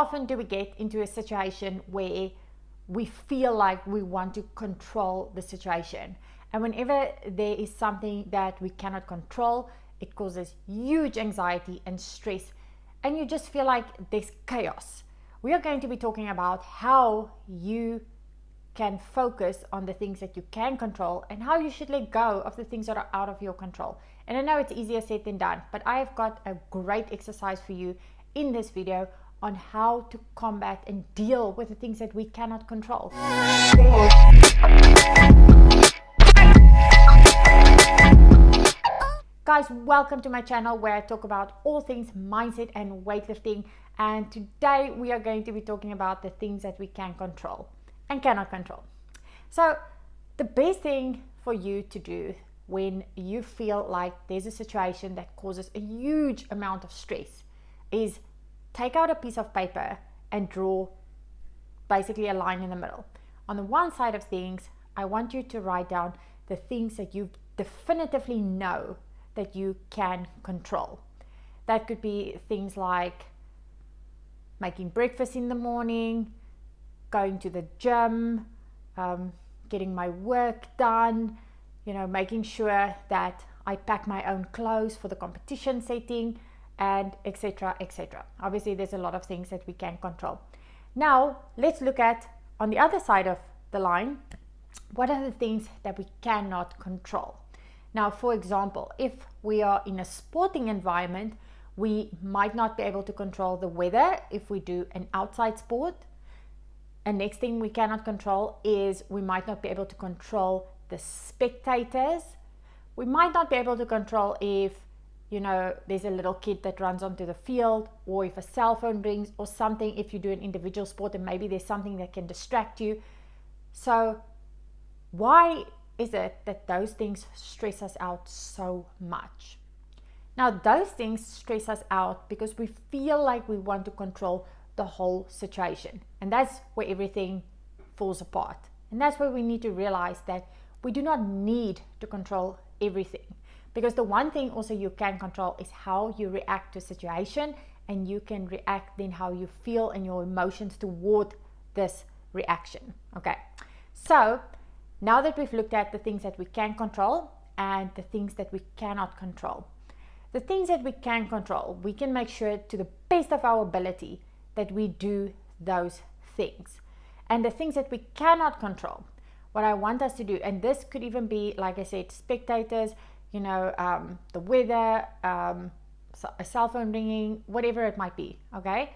often do we get into a situation where we feel like we want to control the situation? And whenever there is something that we cannot control, it causes huge anxiety and stress, and you just feel like there's chaos. We are going to be talking about how you can focus on the things that you can control and how you should let go of the things that are out of your control. And I know it's easier said than done, but I have got a great exercise for you in this video on how to combat and deal with the things that we cannot control. Guys, welcome to my channel where I talk about all things mindset and weightlifting, and today we are going to be talking about the things that we can control and cannot control. So the best thing for you to do when you feel like there's a situation that causes a huge amount of stress is take out a piece of paper and draw basically a line in the middle. On the one side of things, I want you to write down the things that you definitively know that you can control. That could be things like making breakfast in the morning, going to the gym, getting my work done, making sure that I pack my own clothes for the competition setting, and etc. etc. Obviously there's a lot of things that we can control. Now let's look at, on the other side of the line, what are the things that we cannot control. Now, for example, if we are in a sporting environment, we might not be able to control the weather if we do an outside sport. And next thing we cannot control is we might not be able to control the spectators. We might not be able to control if there's a little kid that runs onto the field, or if a cell phone rings or something, if you do an individual sport and maybe there's something that can distract you. So why is it that those things stress us out so much? Now, those things stress us out because we feel like we want to control the whole situation, and that's where everything falls apart. And that's where we need to realize that we do not need to control everything, because the one thing also you can control is how you react to a situation, and you can react then how you feel and your emotions toward this reaction. Okay, so now that we've looked at the things that we can control and the things that we cannot control, the things that we can control, we can make sure to the best of our ability that we do those things. And the things that we cannot control, what I want us to do, and this could even be, like I said, spectators, the weather, a cell phone ringing, whatever it might be, okay?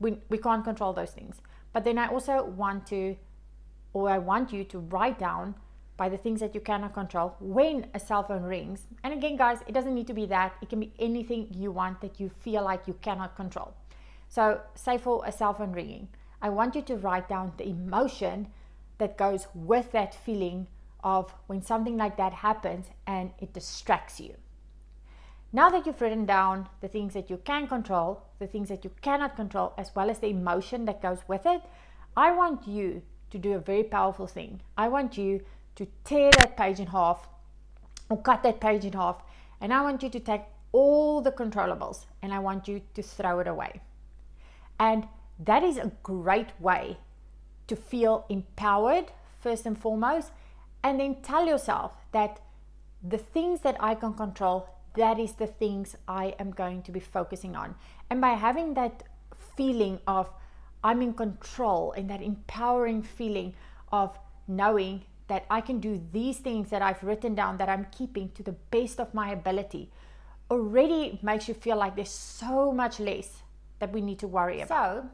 We can't control those things. But then I also want you to write down by the things that you cannot control when a cell phone rings. And again, guys, it doesn't need to be that. It can be anything you want that you feel like you cannot control. So say for a cell phone ringing, I want you to write down the emotion that goes with that feeling of when something like that happens and it distracts you. Now that you've written down the things that you can control, the things that you cannot control, as well as the emotion that goes with it, I want you to do a very powerful thing. I want you to tear that page in half, or cut that page in half, and I want you to take all the controllables and I want you to throw it away. And that is a great way to feel empowered, first and foremost, and then tell yourself that the things that I can control, that is the things I am going to be focusing on. And by having that feeling of I'm in control, and that empowering feeling of knowing that I can do these things that I've written down, that I'm keeping to the best of my ability, already makes you feel like there's so much less that we need to worry about. So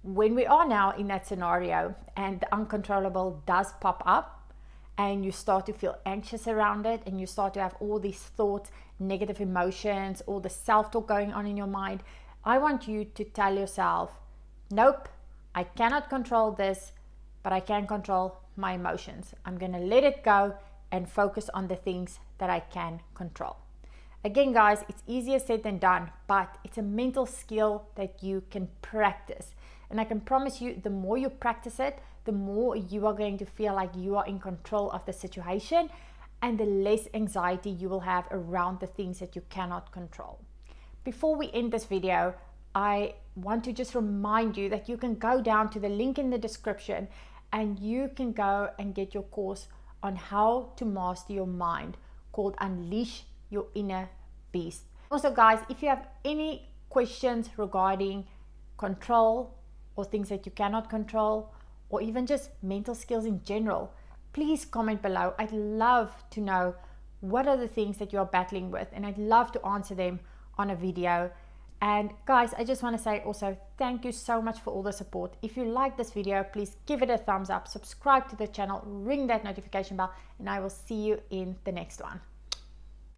when we are now in that scenario and the uncontrollable does pop up and you start to feel anxious around it, and you start to have all these thoughts, negative emotions, all the self-talk going on in your mind, I want you to tell yourself, nope, I cannot control this, but I can control my emotions. I'm going to let it go and focus on the things that I can control. Again, guys, it's easier said than done, but it's a mental skill that you can practice. And I can promise you, the more you practice it, the more you are going to feel like you are in control of the situation, and the less anxiety you will have around the things that you cannot control. Before we end this video, I want to just remind you that you can go down to the link in the description and you can go and get your course on how to master your mind, called Unleash Your Inner Beast. Also guys, if you have any questions regarding control or things that you cannot control, or even just mental skills in general, please comment below. I'd love to know what are the things that you're battling with, and I'd love to answer them on a video. And guys, I just want to say also thank you so much for all the support. If you like this video, please give it a thumbs up, subscribe to the channel, ring that notification bell, and I will see you in the next one.